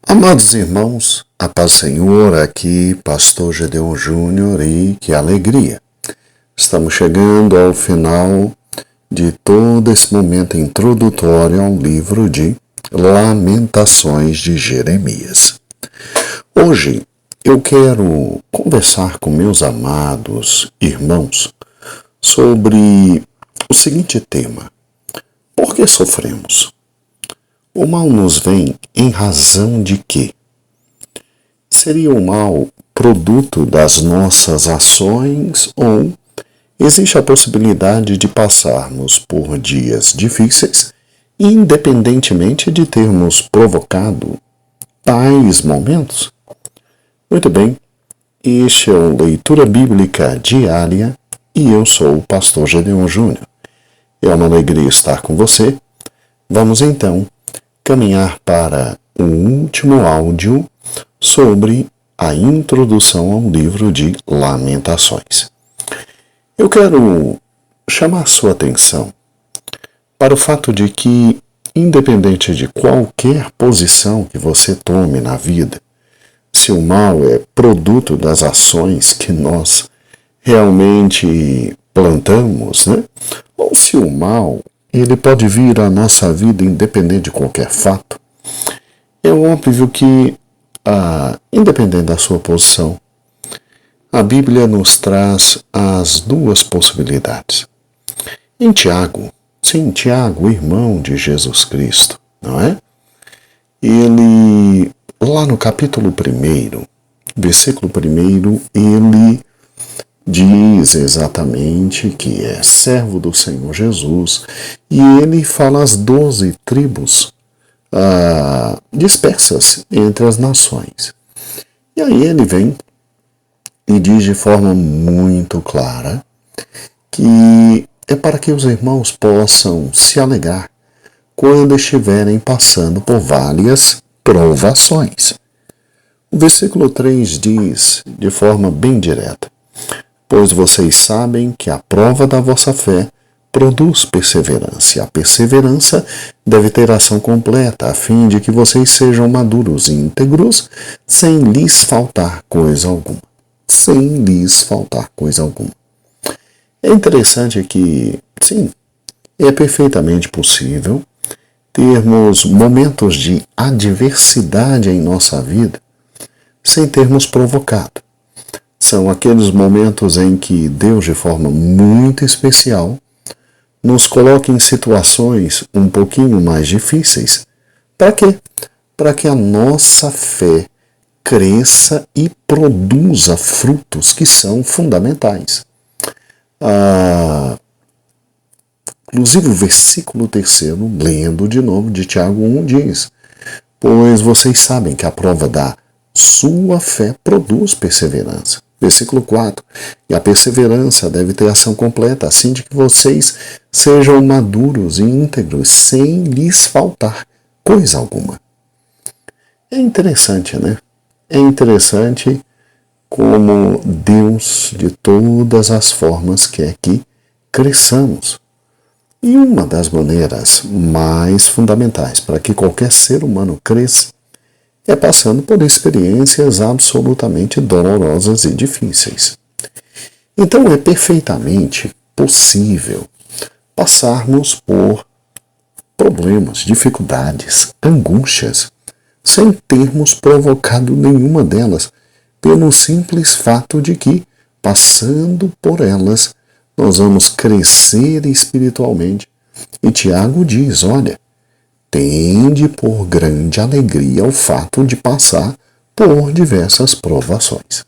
Amados irmãos, a paz do Senhor, aqui Pastor Gedeon Júnior e que alegria. Estamos chegando ao final de todo esse momento introdutório ao livro de Lamentações de Jeremias. Hoje eu quero conversar com meus amados irmãos sobre o seguinte tema: por que sofremos? O mal nos vem em razão de quê? Seria o mal produto das nossas ações ou existe a possibilidade de passarmos por dias difíceis, independentemente de termos provocado tais momentos? Muito bem, este é o Leitura Bíblica Diária e eu sou o Pastor Gedeon Júnior. É uma alegria estar com você. Vamos então caminhar para o último áudio sobre a introdução ao livro de Lamentações. Eu quero chamar sua atenção para o fato de que, independente de qualquer posição que você tome na vida, se o mal é produto das ações que nós realmente plantamos, ou se o mal ele pode vir à nossa vida independente de qualquer fato, é óbvio que, independente da sua posição, a Bíblia nos traz as duas possibilidades. Em Tiago, Tiago, irmão de Jesus Cristo, não é? Ele, lá no capítulo 1, versículo 1, ele diz exatamente que é servo do Senhor Jesus e ele fala as 12 tribos dispersas entre as nações. E aí ele vem e diz de forma muito clara que é para que os irmãos possam se alegrar quando estiverem passando por várias provações. O versículo 3 diz de forma bem direta: pois vocês sabem que a prova da vossa fé produz perseverança, e a perseverança deve ter ação completa, a fim de que vocês sejam maduros e íntegros, sem lhes faltar coisa alguma. Sem lhes faltar coisa alguma. É interessante que, sim, é perfeitamente possível termos momentos de adversidade em nossa vida sem termos provocado. São aqueles momentos em que Deus, de forma muito especial, nos coloca em situações um pouquinho mais difíceis. Para quê? Para que a nossa fé cresça e produza frutos que são fundamentais. Inclusive o versículo 3, lendo de novo de Tiago 1, diz: pois vocês sabem que a prova da sua fé produz perseverança. Versículo 4, e a perseverança deve ter ação completa, assim de que vocês sejam maduros e íntegros, sem lhes faltar coisa alguma. É interessante, né? É interessante como Deus, de todas as formas, quer que cresçamos. E uma das maneiras mais fundamentais para que qualquer ser humano cresça é passando por experiências absolutamente dolorosas e difíceis. Então é perfeitamente possível passarmos por problemas, dificuldades, angústias, sem termos provocado nenhuma delas, pelo simples fato de que, passando por elas, nós vamos crescer espiritualmente. E Tiago diz, olha, tende por grande alegria o fato de passar por diversas provações.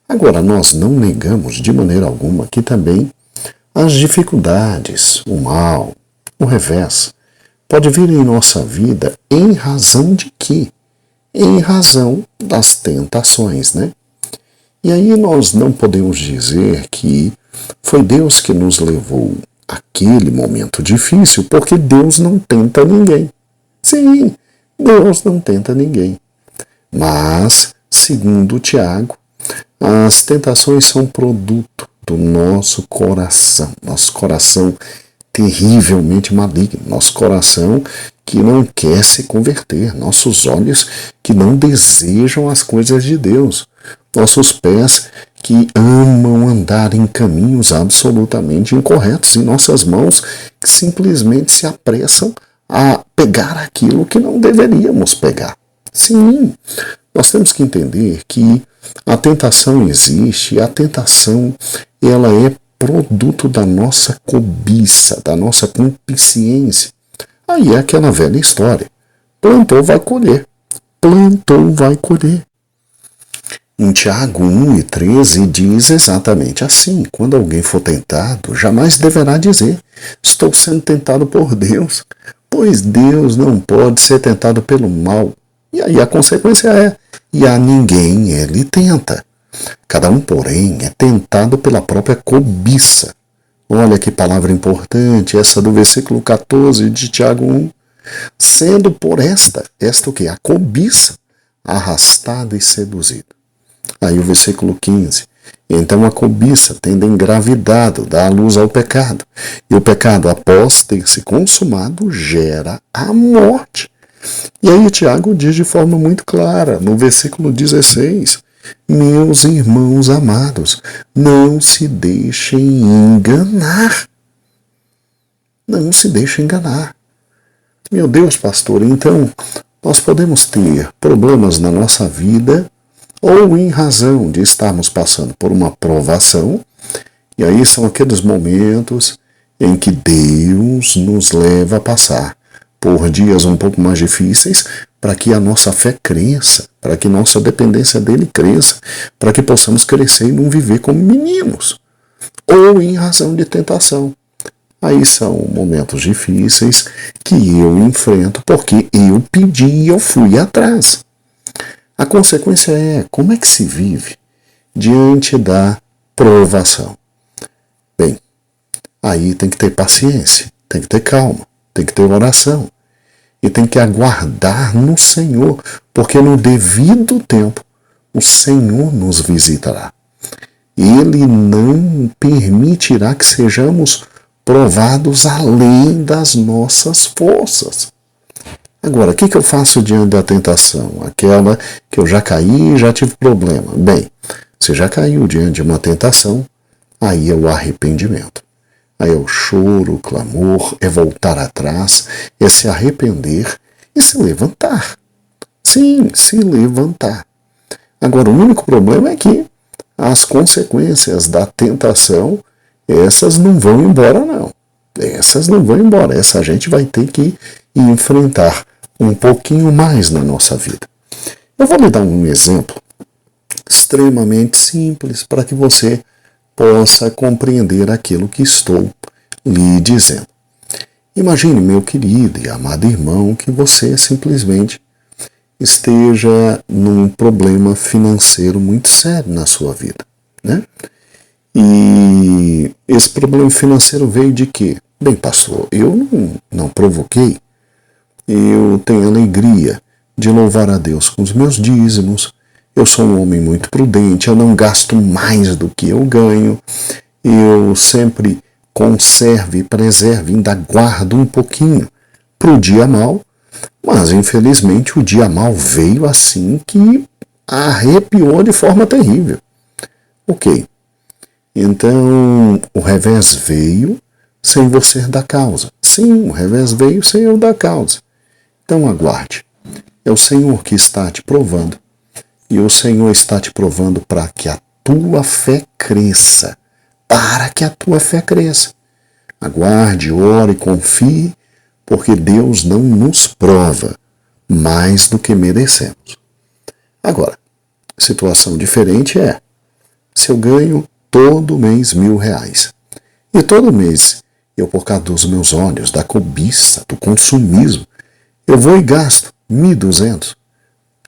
Agora, nós não negamos de maneira alguma que também as dificuldades, o mal, o revés, pode vir em nossa vida em razão de quê? Em razão das tentações, E aí nós não podemos dizer que foi Deus que nos levou aquele momento difícil, porque Deus não tenta ninguém. Sim, Deus não tenta ninguém. Mas, segundo Tiago, as tentações são produto do nosso coração terrivelmente maligno, nosso coração que não quer se converter, nossos olhos que não desejam as coisas de Deus, nossos pés que amam andar em caminhos absolutamente incorretos, e nossas mãos que simplesmente se apressam a pegar aquilo que não deveríamos pegar. Sim, nós temos que entender que a tentação existe, e a tentação ela é produto da nossa cobiça, da nossa concupiscência. Aí é aquela velha história. Plantou, vai colher. Plantou, vai colher. Em Tiago 1:13 diz exatamente assim: quando alguém for tentado, jamais deverá dizer, estou sendo tentado por Deus, pois Deus não pode ser tentado pelo mal. E aí a consequência é, e a ninguém ele tenta. Cada um, porém, é tentado pela própria cobiça. Olha que palavra importante, essa do versículo 14 de Tiago 1. Sendo por esta o que? A cobiça, arrastada e seduzida. Aí o versículo 15. Então a cobiça, tendo engravidado, dá a luz ao pecado. E o pecado, após ter se consumado, gera a morte. E aí Tiago diz de forma muito clara, no versículo 16, meus irmãos amados, não se deixem enganar. Não se deixem enganar. Meu Deus, pastor, então nós podemos ter problemas na nossa vida ou em razão de estarmos passando por uma provação, e aí são aqueles momentos em que Deus nos leva a passar por dias um pouco mais difíceis para que a nossa fé cresça, para que nossa dependência dele cresça, para que possamos crescer e não viver como meninos, ou em razão de tentação. Aí são momentos difíceis que eu enfrento porque eu pedi e eu fui atrás. A consequência é como é que se vive diante da provação. Bem, aí tem que ter paciência, tem que ter calma, tem que ter oração e tem que aguardar no Senhor, porque no devido tempo o Senhor nos visitará. Ele não permitirá que sejamos provados além das nossas forças. Agora, o que eu faço diante da tentação? Aquela que eu já caí e já tive problema. Bem, você já caiu diante de uma tentação, aí é o arrependimento. Aí é o choro, o clamor, é voltar atrás, é se arrepender e se levantar. Sim, se levantar. Agora, o único problema é que as consequências da tentação, essas não vão embora, não. Essas não vão embora. Essa a gente vai ter que enfrentar um pouquinho mais na nossa vida. Eu vou lhe dar um exemplo extremamente simples para que você possa compreender aquilo que estou lhe dizendo. Imagine, meu querido e amado irmão, que você simplesmente esteja num problema financeiro muito sério na sua vida, né? E esse problema financeiro veio de quê? Bem, pastor, eu não provoquei. Eu tenho alegria de louvar a Deus com os meus dízimos. Eu sou um homem muito prudente, eu não gasto mais do que eu ganho. Eu sempre conservo e preservo, ainda guardo um pouquinho para o dia mau. Mas, infelizmente, o dia mau veio assim que arrepiou de forma terrível. Ok. Então, o revés veio sem você dar causa. Sim, o revés veio sem eu dar causa. Então aguarde. É o Senhor que está te provando. E o Senhor está te provando para que a tua fé cresça. Para que a tua fé cresça. Aguarde, ore, confie, porque Deus não nos prova mais do que merecemos. Agora, situação diferente é, se eu ganho todo mês R$1.000, e todo mês eu, por causa dos meus olhos, da cobiça, do consumismo, eu vou e gasto 1.200.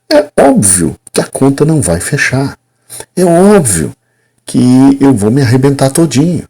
É óbvio que a conta não vai fechar. É óbvio que eu vou me arrebentar todinho.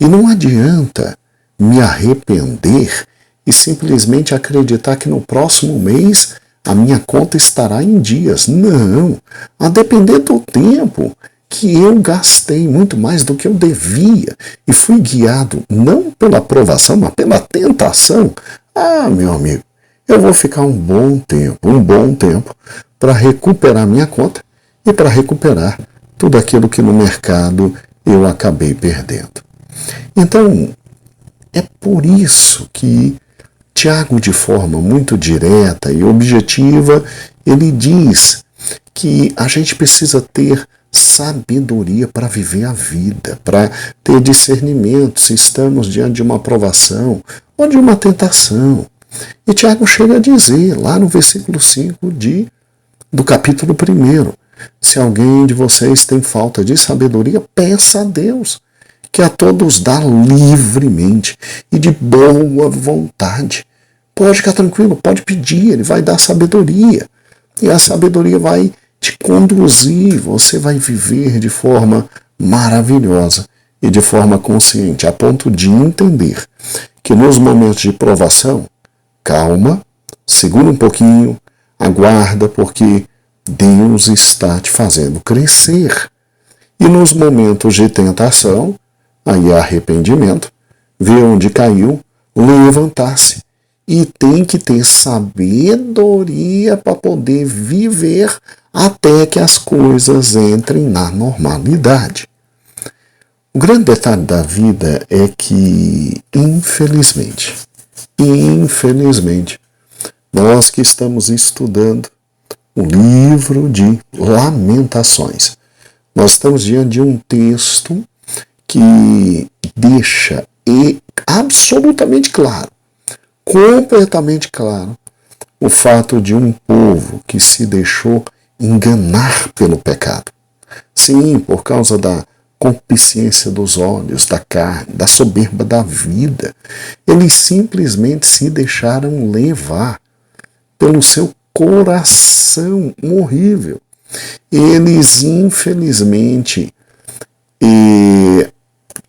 E não adianta me arrepender e simplesmente acreditar que no próximo mês a minha conta estará em dias. Não, a depender do tempo que eu gastei muito mais do que eu devia e fui guiado não pela aprovação, mas pela tentação. Ah, meu amigo, eu vou ficar um bom tempo para recuperar minha conta e para recuperar tudo aquilo que no mercado eu acabei perdendo. Então, é por isso que Tiago, de forma muito direta e objetiva, ele diz que a gente precisa ter sabedoria para viver a vida, para ter discernimento se estamos diante de uma provação ou de uma tentação. E Tiago chega a dizer, lá no versículo 5 do capítulo 1, se alguém de vocês tem falta de sabedoria, peça a Deus, que a todos dá livremente e de boa vontade. Pode ficar tranquilo, pode pedir, ele vai dar sabedoria. E a sabedoria vai te conduzir, você vai viver de forma maravilhosa e de forma consciente, a ponto de entender que nos momentos de provação, calma, segura um pouquinho, aguarda, porque Deus está te fazendo crescer. E nos momentos de tentação, aí arrependimento, ver onde caiu, levantar-se. E tem que ter sabedoria para poder viver até que as coisas entrem na normalidade. O grande detalhe da vida é que, infelizmente, nós que estamos estudando o livro de Lamentações, nós estamos diante de um texto que deixa absolutamente claro, completamente claro, o fato de um povo que se deixou enganar pelo pecado. Sim, por causa da concupiscência dos olhos, da carne, da soberba da vida. Eles simplesmente se deixaram levar pelo seu coração horrível. Eles, infelizmente,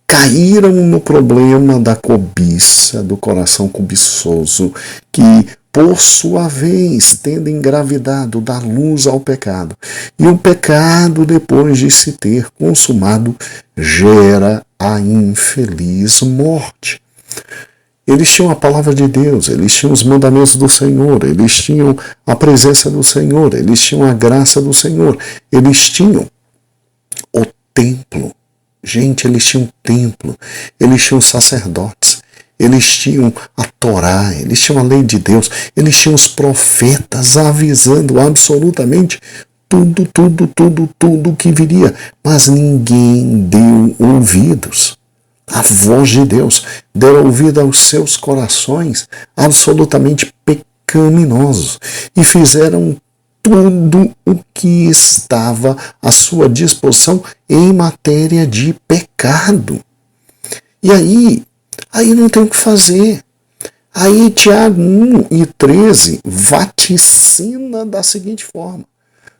caíram no problema da cobiça, do coração cobiçoso, que, por sua vez, tendo engravidado, dá luz ao pecado. E o pecado, depois de se ter consumado, gera a infeliz morte. Eles tinham a palavra de Deus, eles tinham os mandamentos do Senhor, eles tinham a presença do Senhor, eles tinham a graça do Senhor, eles tinham o templo. Gente, eles tinham templo, eles tinham sacerdotes, eles tinham a Torá, eles tinham a lei de Deus, eles tinham os profetas avisando absolutamente tudo que viria. Mas ninguém deu ouvidos à voz de Deus, deu ouvido aos seus corações absolutamente pecaminosos e fizeram tudo o que estava à sua disposição em matéria de pecado. E aí não tem o que fazer. Aí Tiago 1:13 vaticina da seguinte forma: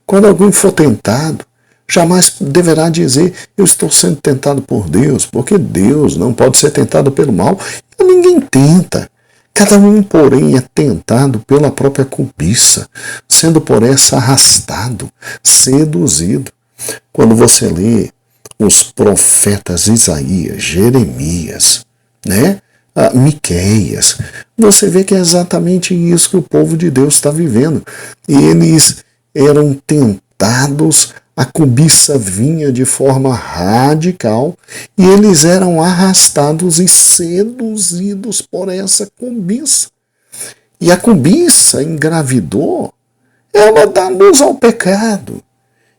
quando alguém for tentado, jamais deverá dizer, eu estou sendo tentado por Deus, porque Deus não pode ser tentado pelo mal. E ninguém tenta. Cada um, porém, é tentado pela própria cobiça, sendo por essa arrastado, seduzido. Quando você lê os profetas Isaías, Jeremias, Miqueias, você vê que é exatamente isso que o povo de Deus está vivendo. E eles eram tentados, a cobiça vinha de forma radical e eles eram arrastados e seduzidos por essa cobiça. E a cobiça engravidou, ela dá luz ao pecado.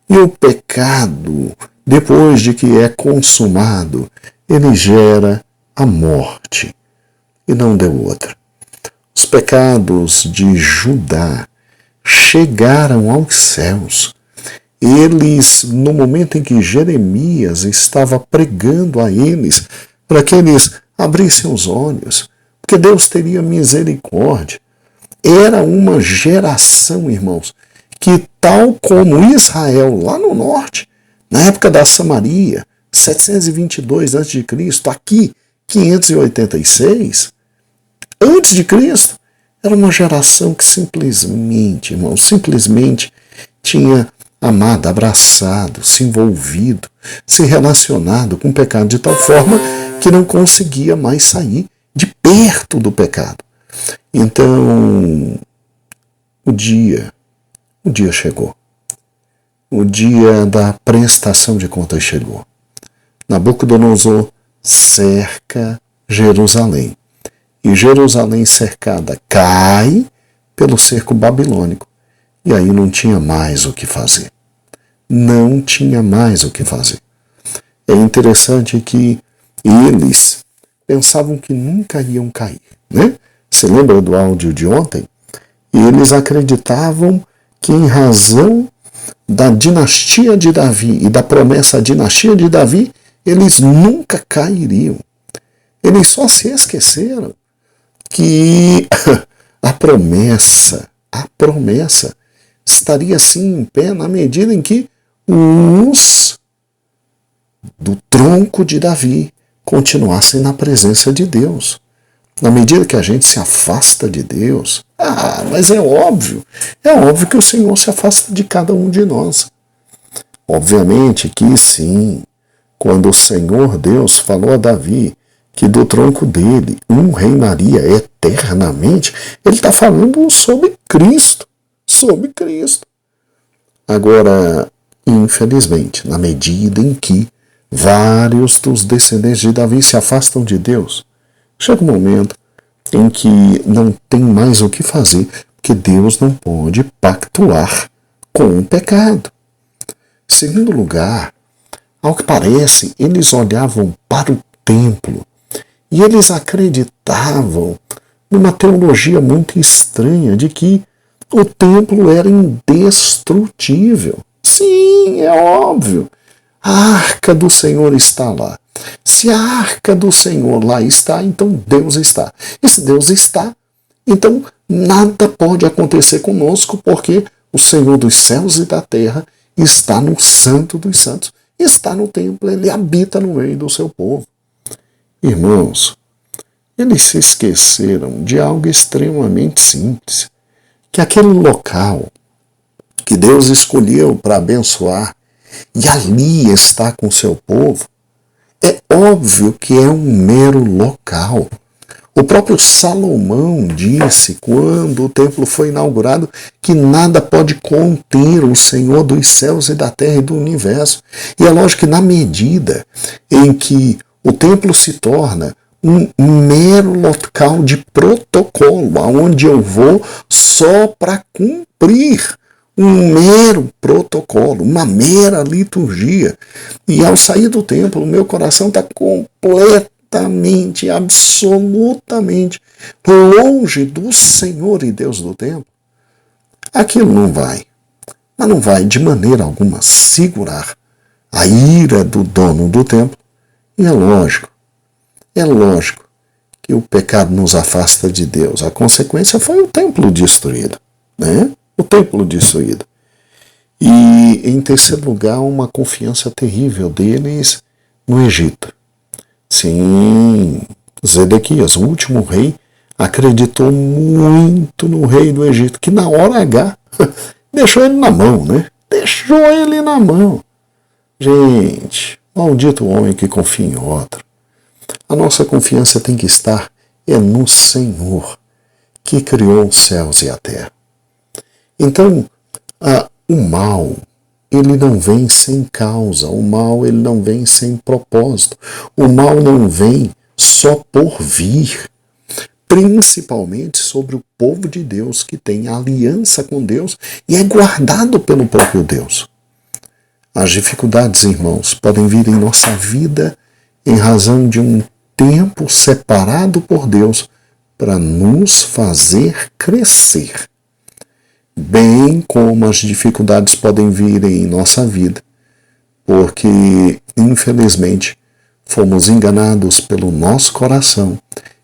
E o pecado, depois de que é consumado, ele gera a morte. E não deu outra. Os pecados de Judá chegaram aos céus. Eles, no momento em que Jeremias estava pregando a eles, para que eles abrissem os olhos, porque Deus teria misericórdia. Era uma geração, irmãos, que tal como Israel lá no norte, na época da Samaria, 722 a.C., aqui 586, antes de Cristo, era uma geração que simplesmente, irmãos, tinha amado, abraçado, se envolvido, se relacionado com o pecado de tal forma que não conseguia mais sair de perto do pecado. Então, o dia chegou. O dia da prestação de contas chegou. Nabucodonosor cerca Jerusalém. E Jerusalém cercada cai pelo cerco babilônico. E aí não tinha mais o que fazer. Não tinha mais o que fazer. É interessante que eles pensavam que nunca iam cair, né? Você lembra do áudio de ontem? Eles acreditavam que em razão da dinastia de Davi e da promessa da dinastia de Davi, eles nunca cairiam. Eles só se esqueceram que a promessa estaria assim em pé na medida em que os do tronco de Davi continuassem na presença de Deus. Na medida que a gente se afasta de Deus, mas é óbvio que o Senhor se afasta de cada um de nós. Obviamente que sim, quando o Senhor Deus falou a Davi que do tronco dele um reinaria eternamente, ele está falando sobre Cristo, Agora, infelizmente, na medida em que vários dos descendentes de Davi se afastam de Deus, chega um momento em que não tem mais o que fazer, porque Deus não pode pactuar com o pecado. Segundo lugar, ao que parece, eles olhavam para o templo e eles acreditavam numa teologia muito estranha de que o templo era indestrutível. Sim, é óbvio. A arca do Senhor está lá. Se a arca do Senhor lá está, então Deus está. E se Deus está, então nada pode acontecer conosco, porque o Senhor dos céus e da terra está no Santo dos Santos, está no templo, ele habita no meio do seu povo. Irmãos, eles se esqueceram de algo extremamente simples, que aquele local que Deus escolheu para abençoar e ali está com seu povo, é óbvio que é um mero local. O próprio Salomão disse, quando o templo foi inaugurado, que nada pode conter o Senhor dos céus e da terra e do universo. E é lógico que na medida em que o templo se torna um mero local de protocolo, aonde eu vou só para cumprir um mero protocolo, uma mera liturgia. E ao sair do templo, o meu coração está completamente, absolutamente longe do Senhor e Deus do templo. Aquilo não vai, mas não vai de maneira alguma segurar a ira do dono do templo. E é lógico que o pecado nos afasta de Deus. A consequência foi o templo destruído, né? O templo destruído. E, em terceiro lugar, uma confiança terrível deles no Egito. Sim, Zedequias, o último rei, acreditou muito no rei do Egito, que na hora H deixou ele na mão, né? Deixou ele na mão. Gente, maldito homem que confia em outro. A nossa confiança tem que estar no Senhor, que criou os céus e a terra. Então, o mal, ele não vem sem causa, o mal ele não vem sem propósito, o mal não vem só por vir, principalmente sobre o povo de Deus que tem aliança com Deus e é guardado pelo próprio Deus. As dificuldades, irmãos, podem vir em nossa vida em razão de um tempo separado por Deus para nos fazer crescer. Bem como as dificuldades podem vir em nossa vida, porque, infelizmente, fomos enganados pelo nosso coração,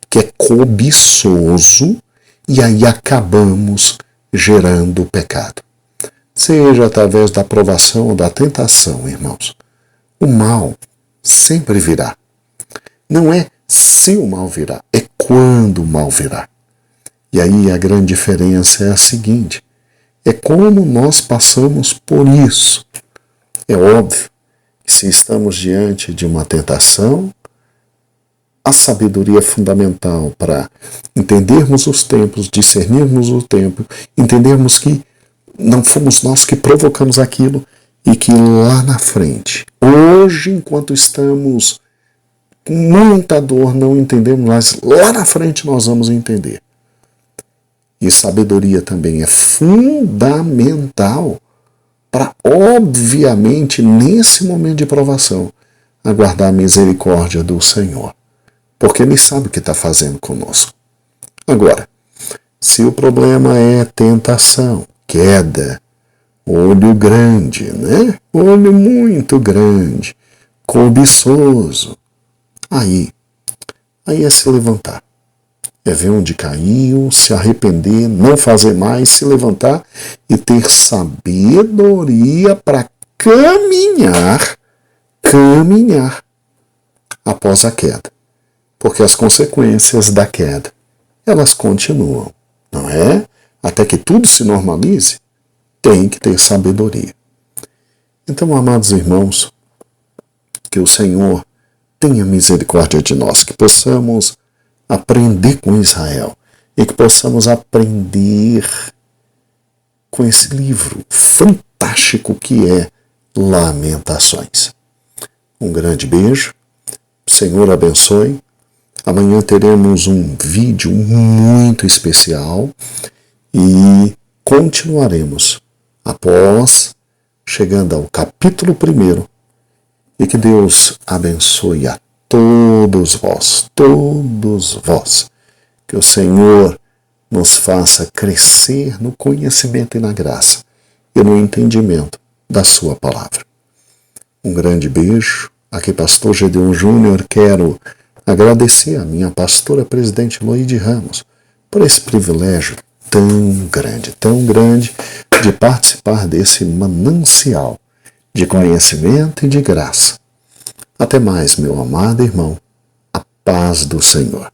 que é cobiçoso, e aí acabamos gerando o pecado. Seja através da provação ou da tentação, irmãos, o mal sempre virá. Não é se o mal virá, é quando o mal virá. E aí a grande diferença é a seguinte: é como nós passamos por isso. É óbvio que se estamos diante de uma tentação, a sabedoria é fundamental para entendermos os tempos, discernirmos o tempo, entendermos que não fomos nós que provocamos aquilo e que lá na frente, hoje, enquanto estamos com muita dor, não entendemos, mas lá na frente nós vamos entender. E sabedoria também é fundamental para, obviamente, nesse momento de provação, aguardar a misericórdia do Senhor. Porque Ele sabe o que está fazendo conosco. Agora, se o problema é tentação, queda, olho grande, né? Olho muito grande, cobiçoso, aí é se levantar. É ver onde caiu, se arrepender, não fazer mais, se levantar e ter sabedoria para caminhar após a queda. Porque as consequências da queda, elas continuam, não é? Até que tudo se normalize, tem que ter sabedoria. Então, amados irmãos, que o Senhor tenha misericórdia de nós, que possamos aprender com Israel e que possamos aprender com esse livro fantástico que é Lamentações. Um grande beijo, o Senhor abençoe. Amanhã teremos um vídeo muito especial e continuaremos após chegando ao capítulo 1. E que Deus abençoe a todos vós. Que o Senhor nos faça crescer no conhecimento e na graça e no entendimento da sua palavra. Um grande beijo. Aqui, Pastor Gedeon Júnior, quero agradecer a minha pastora presidente Loide Ramos por esse privilégio tão grande de participar desse manancial de conhecimento e de graça. Até mais, meu amado irmão. A paz do Senhor.